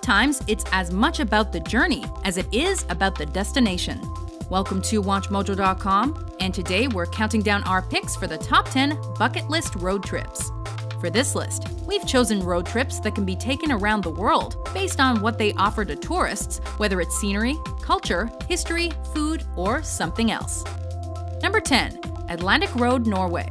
sometimes it's as much about the journey as it is about the destination. Welcome to WatchMojo.com, and today we're counting down our picks for the top 10 bucket list road trips. For this list, we've chosen road trips that can be taken around the world based on what they offer to tourists, whether it's scenery, culture, history, food, or something else. Number 10. Atlantic Road, Norway.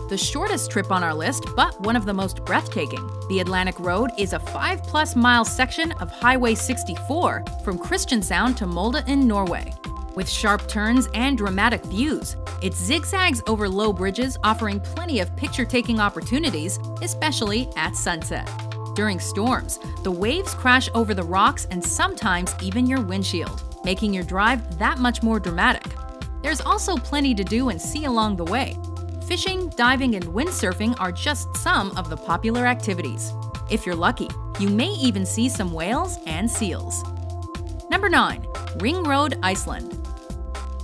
The shortest trip on our list, but one of the most breathtaking. The Atlantic Road is a 5+ mile section of Highway 64 from Kristiansand to Molde in Norway. With sharp turns and dramatic views, it zigzags over low bridges, offering plenty of picture-taking opportunities, especially at sunset. During storms, the waves crash over the rocks and sometimes even your windshield, making your drive that much more dramatic. There's also plenty to do and see along the way. Fishing, diving, and windsurfing are just some of the popular activities. If you're lucky, you may even see some whales and seals. Number 9. Ring Road, Iceland.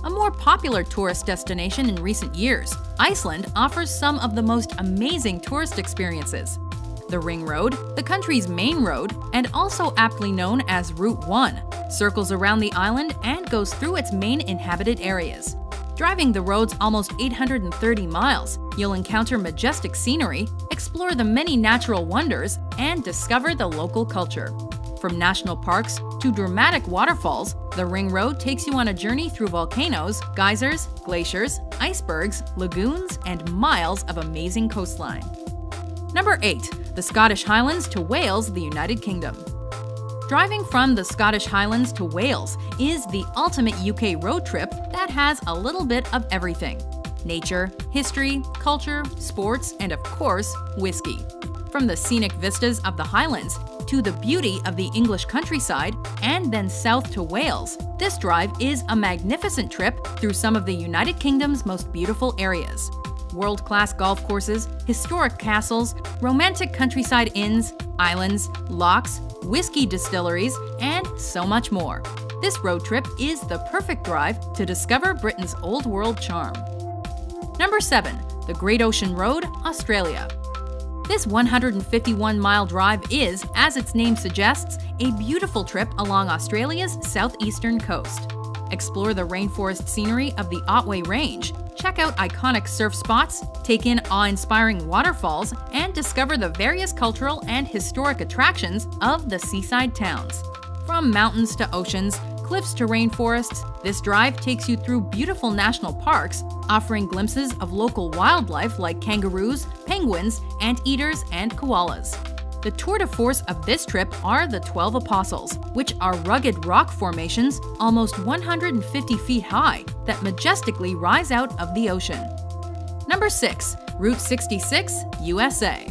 A more popular tourist destination in recent years, Iceland offers some of the most amazing tourist experiences. The Ring Road, the country's main road, and also aptly known as Route 1, circles around the island and goes through its main inhabited areas. Driving the road's almost 830 miles, you'll encounter majestic scenery, explore the many natural wonders, and discover the local culture. From national parks to dramatic waterfalls, the Ring Road takes you on a journey through volcanoes, geysers, glaciers, icebergs, lagoons, and miles of amazing coastline. Number 8. The Scottish Highlands to Wales, the United Kingdom. Driving from the Scottish Highlands to Wales is the ultimate UK road trip that has a little bit of everything: nature, history, culture, sports, and of course, whiskey. From the scenic vistas of the Highlands to the beauty of the English countryside, and then south to Wales, this drive is a magnificent trip through some of the United Kingdom's most beautiful areas. World-class golf courses, historic castles, romantic countryside inns, islands, lochs, whiskey distilleries, and so much more. This road trip is the perfect drive to discover Britain's old world charm. Number 7. The Great Ocean Road, Australia. This 151-mile drive is, as its name suggests, a beautiful trip along Australia's southeastern coast. Explore the rainforest scenery of the Otway Range, check out iconic surf spots, take in awe-inspiring waterfalls, and discover the various cultural and historic attractions of the seaside towns. From mountains to oceans, cliffs to rainforests, this drive takes you through beautiful national parks, offering glimpses of local wildlife like kangaroos, penguins, anteaters, and koalas. The tour de force of this trip are the 12 Apostles, which are rugged rock formations almost 150 feet high that majestically rise out of the ocean. Number 6. Route 66, USA.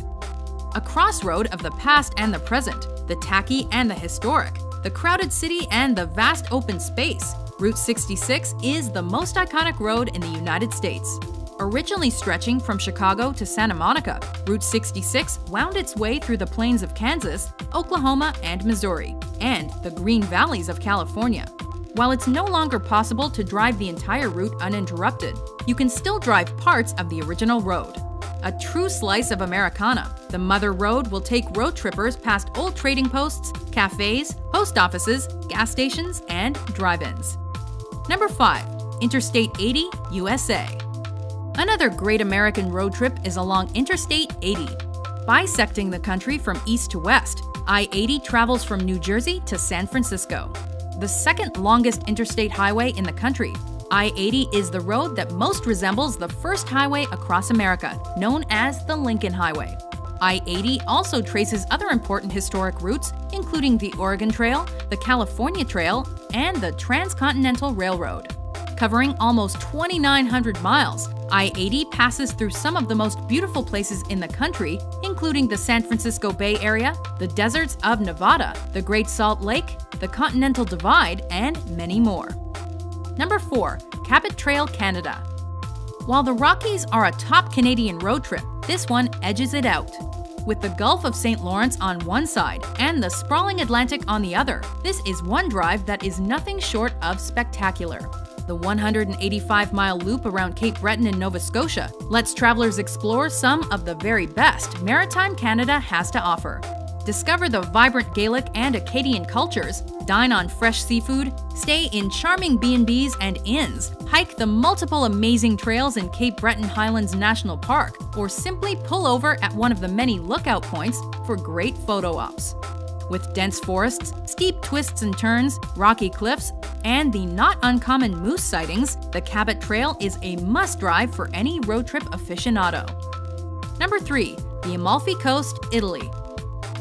A crossroad of the past and the present, the tacky and the historic, the crowded city and the vast open space, Route 66 is the most iconic road in the United States. Originally stretching from Chicago to Santa Monica, Route 66 wound its way through the plains of Kansas, Oklahoma, and Missouri, and the Green Valleys of California. While it's no longer possible to drive the entire route uninterrupted, you can still drive parts of the original road. A true slice of Americana, the Mother Road will take road trippers past old trading posts, cafes, post offices, gas stations, and drive-ins. Number 5. Interstate 80, USA. Another great American road trip is along Interstate 80. Bisecting the country from east to west, I-80 travels from New Jersey to San Francisco. The second longest interstate highway in the country, I-80 is the road that most resembles the first highway across America, known as the Lincoln Highway. I-80 also traces other important historic routes, including the Oregon Trail, the California Trail, and the Transcontinental Railroad. Covering almost 2,900 miles, I-80 passes through some of the most beautiful places in the country, including the San Francisco Bay Area, the deserts of Nevada, the Great Salt Lake, the Continental Divide, and many more. Number 4. Cabot Trail, Canada. While the Rockies are a top Canadian road trip, this one edges it out. With the Gulf of St. Lawrence on one side and the sprawling Atlantic on the other, this is one drive that is nothing short of spectacular. The 185-mile loop around Cape Breton in Nova Scotia lets travelers explore some of the very best maritime Canada has to offer. Discover the vibrant Gaelic and Acadian cultures, dine on fresh seafood, stay in charming B&Bs and inns, hike the multiple amazing trails in Cape Breton Highlands National Park, or simply pull over at one of the many lookout points for great photo ops. With dense forests, steep twists and turns, rocky cliffs, and the not uncommon moose sightings, the Cabot Trail is a must-drive for any road trip aficionado. Number 3. The Amalfi Coast, Italy.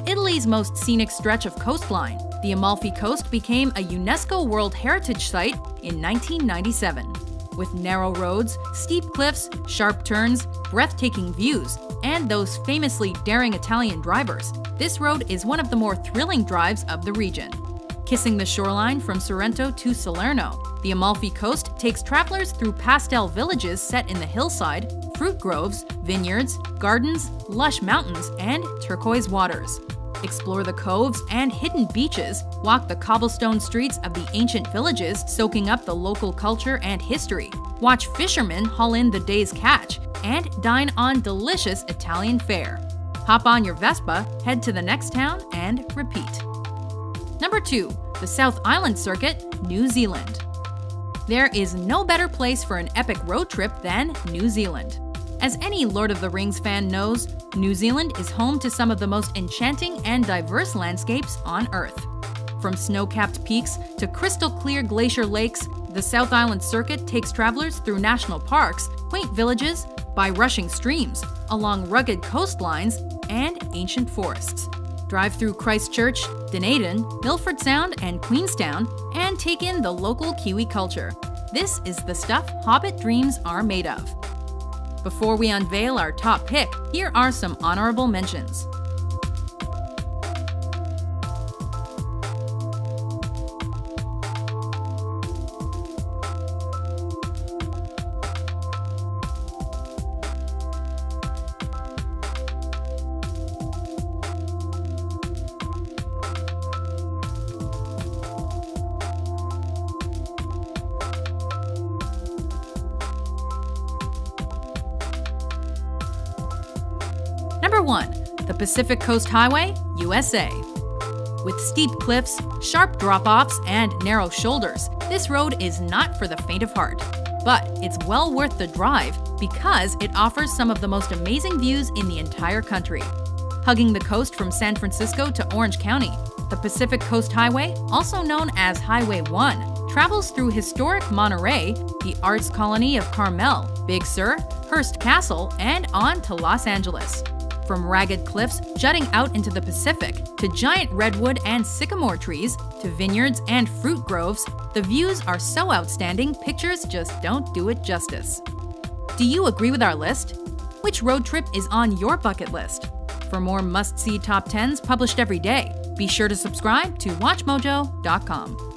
Italy's most scenic stretch of coastline, the Amalfi Coast became a UNESCO World Heritage Site in 1997. With narrow roads, steep cliffs, sharp turns, breathtaking views, and those famously daring Italian drivers, this road is one of the more thrilling drives of the region. Kissing the shoreline from Sorrento to Salerno, the Amalfi Coast takes travelers through pastel villages set in the hillside, fruit groves, vineyards, gardens, lush mountains, and turquoise waters. Explore the coves and hidden beaches, walk the cobblestone streets of the ancient villages, soaking up the local culture and history. Watch fishermen haul in the day's catch, and dine on delicious Italian fare. Hop on your Vespa, head to the next town, and repeat. Number 2. The South Island Circuit, New Zealand. There is no better place for an epic road trip than New Zealand. As any Lord of the Rings fan knows, New Zealand is home to some of the most enchanting and diverse landscapes on Earth. From snow-capped peaks to crystal-clear glacier lakes, the South Island Circuit takes travelers through national parks, quaint villages, by rushing streams, along rugged coastlines, and ancient forests. Drive through Christchurch, Dunedin, Milford Sound, and Queenstown, and take in the local Kiwi culture. This is the stuff Hobbit dreams are made of. Before we unveil our top pick, here are some honorable mentions. Number 1. The Pacific Coast Highway, USA. With steep cliffs, sharp drop-offs, and narrow shoulders, this road is not for the faint of heart. But it's well worth the drive because it offers some of the most amazing views in the entire country. Hugging the coast from San Francisco to Orange County, the Pacific Coast Highway, also known as Highway 1, travels through historic Monterey, the arts colony of Carmel, Big Sur, Hearst Castle, and on to Los Angeles. From ragged cliffs jutting out into the Pacific, to giant redwood and sycamore trees, to vineyards and fruit groves, the views are so outstanding, pictures just don't do it justice. Do you agree with our list? Which road trip is on your bucket list? For more must-see top 10s published every day, be sure to subscribe to WatchMojo.com.